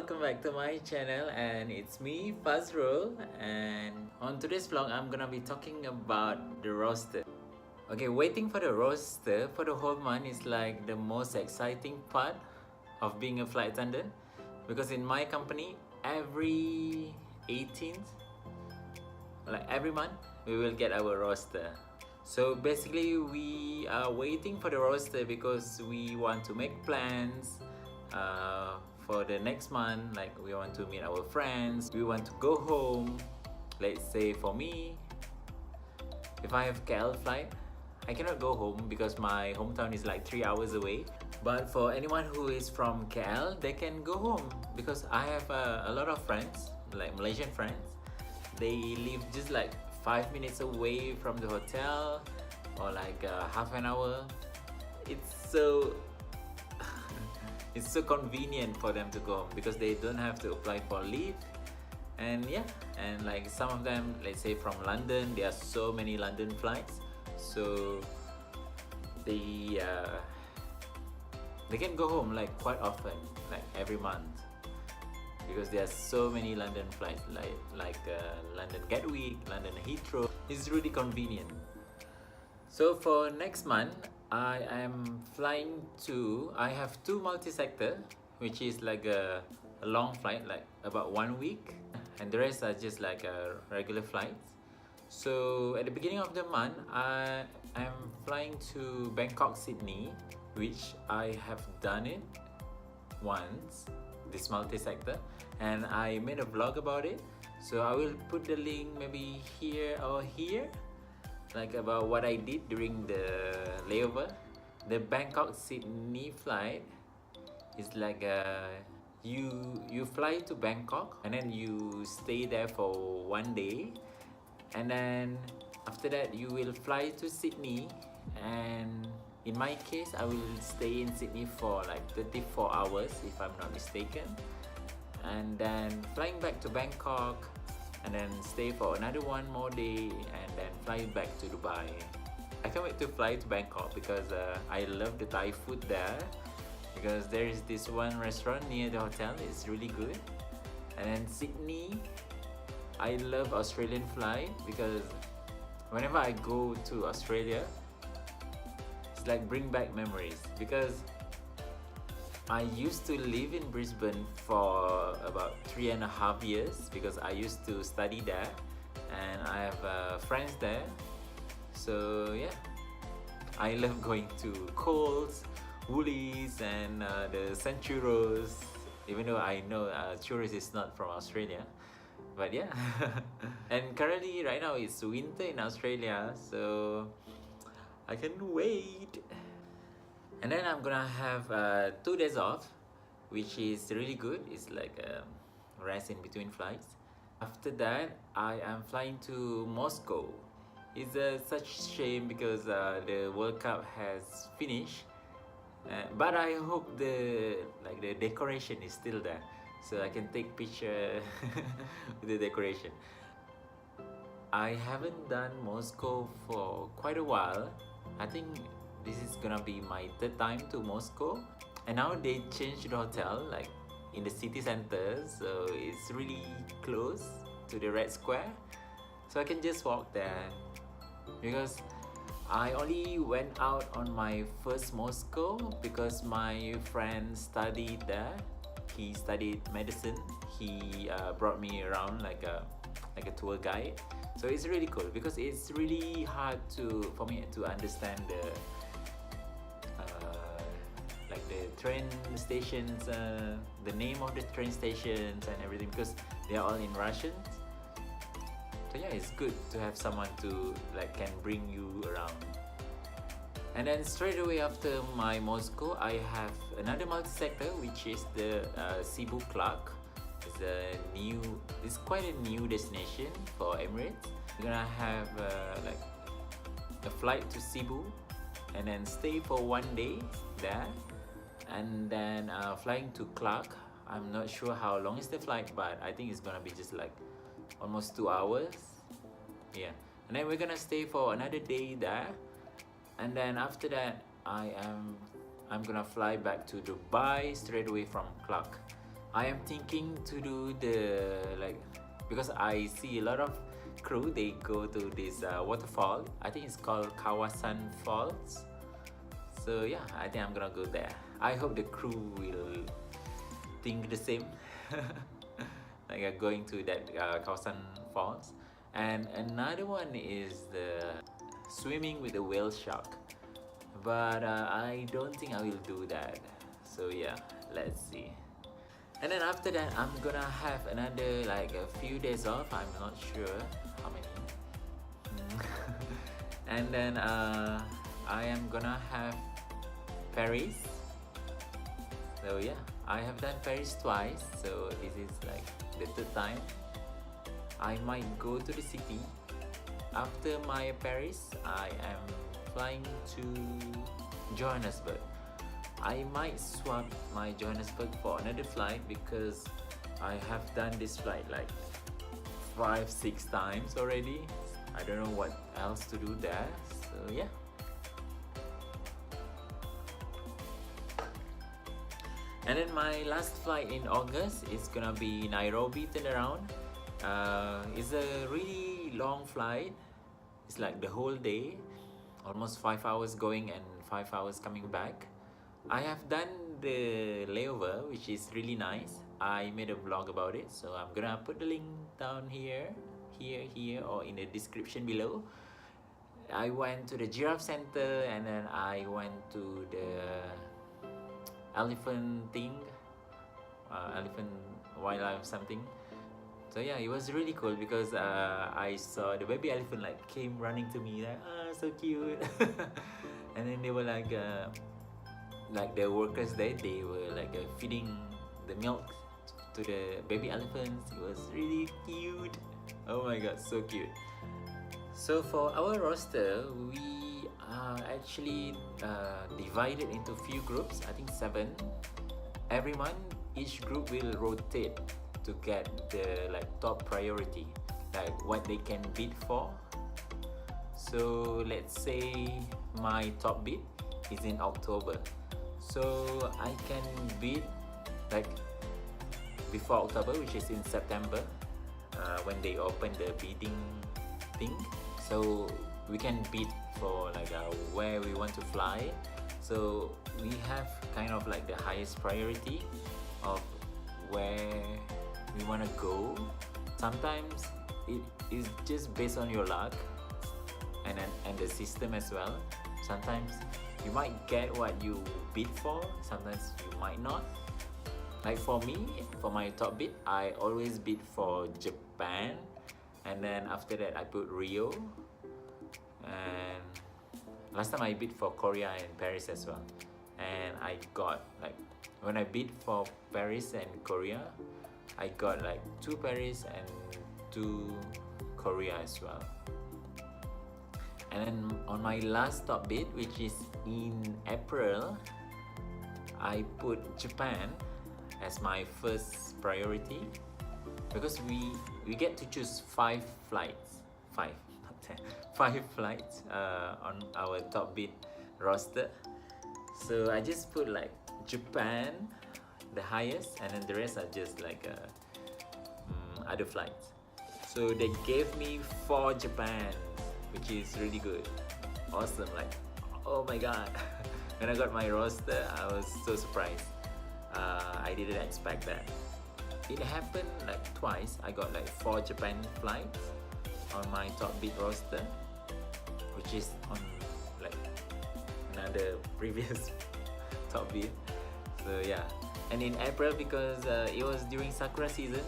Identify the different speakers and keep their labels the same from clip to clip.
Speaker 1: welcome back to my channel, and it's me Fazrul, and on today's vlog I'm gonna be talking about the roster. Okay, waiting for the roster for the whole month is like the most exciting part of being a flight attendant, because in my company every 18th, like every month, we will get our roster. So basically we are waiting for the roster because we want to make plans for the next month. Like we want to meet our friends, we want to go home. Let's say for me, if I have KL flight, I cannot go home because my hometown is like 3 hours away. But for anyone who is from KL, they can go home because I have a lot of friends, like Malaysian friends. They live just like 5 minutes away from the hotel, or like half an hour. It's so it's so convenient for them to go home because they don't have to apply for leave. And yeah, and like some of them, let's say from London, there are so many London flights, so they can go home like quite often, like every month, because there are so many London flights, like London Gatwick, London Heathrow. It's really convenient. So for next month, I am flying to, I have two multi-sector, which is like a long flight, like about 1 week, and the rest are just like a regular flights. So at the beginning of the month, I am flying to Bangkok, Sydney, which I have done it once, this multi-sector, and I made a vlog about it. So I will put the link maybe here or here, like about what I did during the layover. The Bangkok Sydney flight is like you fly to Bangkok and then you stay there for 1 day, and then after that you will fly to Sydney, and in my case I will stay in Sydney for like 34 hours if I'm not mistaken, and then flying back to Bangkok, and then stay for another 1 more day, and then fly back to Dubai. I can't wait to fly to Bangkok because I love the Thai food there, because there is this one restaurant near the hotel, it's really good. And then Sydney, I love Australian flight because whenever I go to Australia, it's like bring back memories, because I used to live in Brisbane for about 3.5 years because I used to study there, and I have friends there. So yeah, I love going to Coles, Woolies, and the St. Churros, even though I know churros is not from Australia. But yeah, and currently right now it's winter in Australia, so I can't wait. And then I'm gonna have 2 days off, which is really good. It's like a rest in between flights. After that, I am flying to Moscow. It's such shame because the World Cup has finished, but I hope the decoration is still there, so I can take picture with the decoration. I haven't done Moscow for quite a while. I think this is gonna be my 3rd time to Moscow, and now they changed the hotel like in the city center, so it's really close to the Red Square, so I can just walk there. Because I only went out on my first Moscow because my friend studied there. He studied medicine. He brought me around like a tour guide. So it's really cool because it's really hard for me to understand the train stations, the name of the train stations and everything, because they are all in Russian. So yeah, it's good to have someone to can bring you around. And then straight away after my Moscow, I have another multi-sector, which is the Cebu Clark. It's quite a new destination for Emirates. We're gonna have a flight to Cebu, and then stay for 1 day there, and then flying to Clark. I'm not sure how long is the flight, but I think it's gonna be just like almost 2 hours. Yeah, and then we're gonna stay for another day there, and then after that I'm gonna fly back to Dubai straight away from Clark. I am thinking to do the like, because I see a lot of crew, they go to this waterfall. I think it's called Kawasan Falls. So yeah, I think I'm gonna go there. I hope the crew will think the same. Like going to that Kawasan Falls. And another one is the swimming with the whale shark, but I don't think I will do that. So yeah, let's see. And then after that, I'm gonna have another like a few days off. I'm not sure how many. And then I am gonna have Paris. So yeah, I have done Paris twice, so this is like the third time. I might go to the city. After my Paris, I am flying to Johannesburg. I might swap my Johannesburg for another flight because I have done this flight like 5-6 times already. I don't know what else to do there, so yeah. And then my last flight in August is gonna be Nairobi turnaround. It's a really long flight. It's like the whole day, almost 5 hours going and 5 hours coming back. I have done the layover, which is really nice. I made a vlog about it, so I'm gonna put the link down here, or in the description below. I went to the giraffe center, and then I went to the elephant thing, elephant wildlife something. So yeah, it was really cool because I saw the baby elephant like came running to me like, so cute. And then they were like the workers there, they were like feeding the milk to the baby elephants. It was really cute. Oh my god, so cute. So for our roster, we are actually divided into few groups. I think 7. Every month, each group will rotate to get the like top priority, like what they can bid for. So let's say my top bid is in October, so I can bid like before October, which is in September, when they open the bidding thing. So we can bid for like where we want to fly. So we have kind of like the highest priority of where we want to go. Sometimes it is just based on your luck and the system as well. Sometimes you might get what you bid for, sometimes you might not. Like for me, for my top bid, I always bid for Japan, and then after that I put Rio, and last time I bid for Korea and Paris as well. And I got like, when I bid for Paris and Korea, I got like 2 Paris and 2 Korea as well. And then on my last top bid, which is in April, I put Japan as my first priority because we get to choose 5 flights, 5 not 10, 5 flights on our top bid roster. So I just put like Japan the highest, and then the rest are just like other flights. So they gave me 4 Japan, which is really good, awesome. Like, oh my god. When I got my roster, I was so surprised. I didn't expect that. It happened like twice. I got like 4 Japan flights on my top bid roster, which is on like another previous top bid. So yeah. And in April, because it was during Sakura season,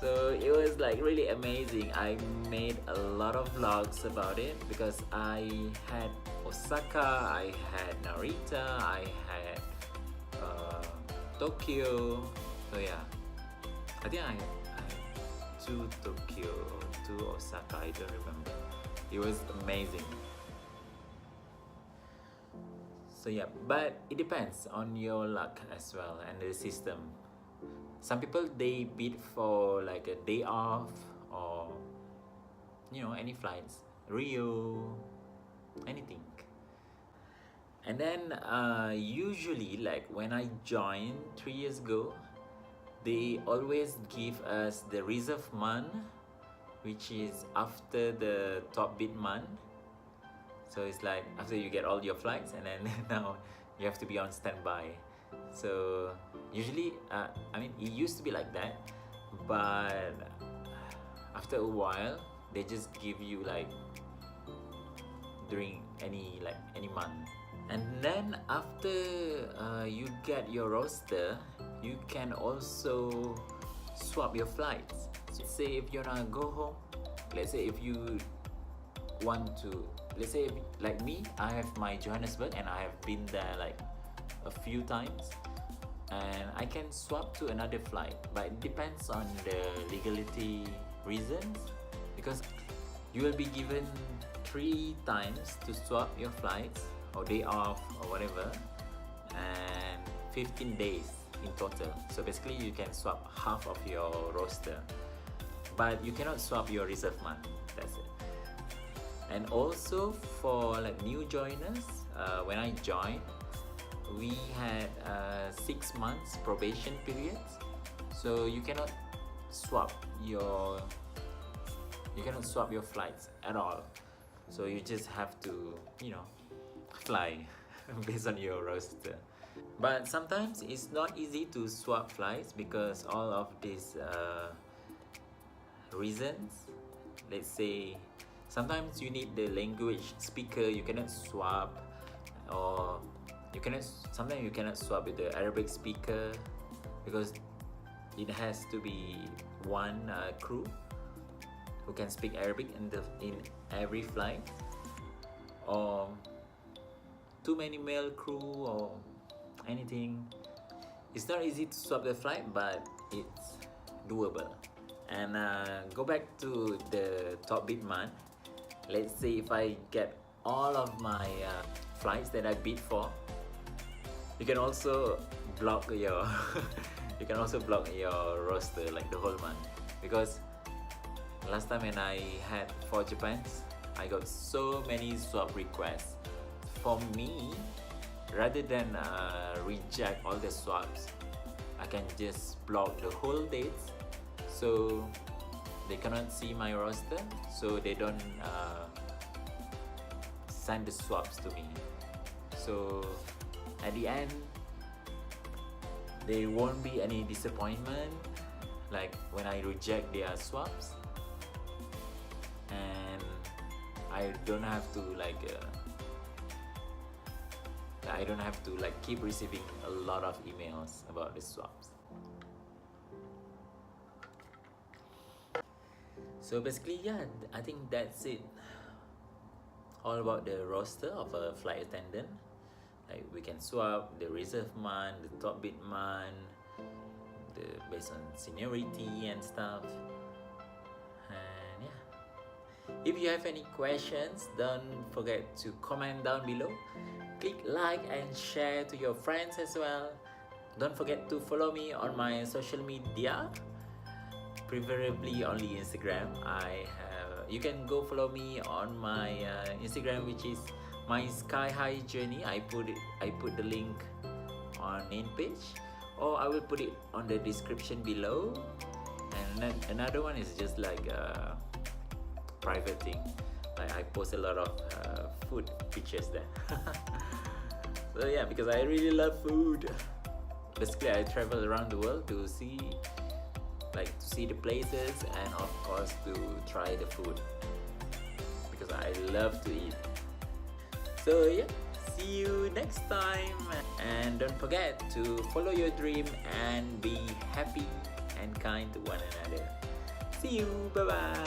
Speaker 1: so it was like really amazing. I made a lot of vlogs about it because I had Osaka, I had Narita, I had Tokyo. So yeah, I think I had 2 Tokyo or 2 Osaka, I don't remember. It was amazing. So yeah, but it depends on your luck as well and the system. Some people, they bid for like a day off, or you know, any flights, Rio, anything. And then usually, like when I joined 3 years ago, they always give us the reserve month, which is after the top bid month. So it's like after you get all your flights, and then now you have to be on standby. So usually, I mean, it used to be like that, but after a while, they just give you like during any month. And then after you get your roster, you can also swap your flights. So say if you're gonna go home, let's say if you want to, let's say if, like me, I have my Johannesburg and I have been there like a few times, and I can swap to another flight, but it depends on the legality reasons, because you will be given 3 times to swap your flights or day off or whatever, and 15 days in total. So basically you can swap half of your roster, but you cannot swap your reserve month. That's it. And also for like new joiners, when I joined, we had 6 months probation periods, so you cannot swap your flights at all. So you just have to, you know, fly based on your roster. But sometimes it's not easy to swap flights because all of these reasons. Let's say sometimes you need the language speaker, you cannot swap, or sometimes you cannot swap with the Arabic speaker because it has to be one crew who can speak Arabic in every flight, or too many male crew or anything. It's not easy to swap the flight, but it's doable. And go back to the top bid month. Let's say if I get all of my flights that I bid for, you can also block your roster like the whole month, because last time when I had 4 Japans, I got so many swap requests. For me, rather than reject all the swaps, I can just block the whole dates, so they cannot see my roster, so they don't send the swaps to me. So at the end, there won't be any disappointment like when I reject their swaps, and I don't have to keep receiving a lot of emails about the swaps. So basically, yeah, I think that's it. All about the roster of a flight attendant. Like we can swap the reserve month, the top bid month, based on seniority and stuff. And yeah, if you have any questions, don't forget to comment down below. Click like and share to your friends as well. Don't forget to follow me on my social media, preferably only Instagram. You can go follow me on my Instagram, which is my Sky High Journey. I put the link on main page, or I will put it on the description below. And then another one is just like a private thing. Like I post a lot of food pictures there. So yeah, because I really love food. Basically, I travel around the world to see the places, and of course to try the food, because I love to eat. So yeah, see you next time, and don't forget to follow your dream and be happy and kind to one another. See you, bye bye.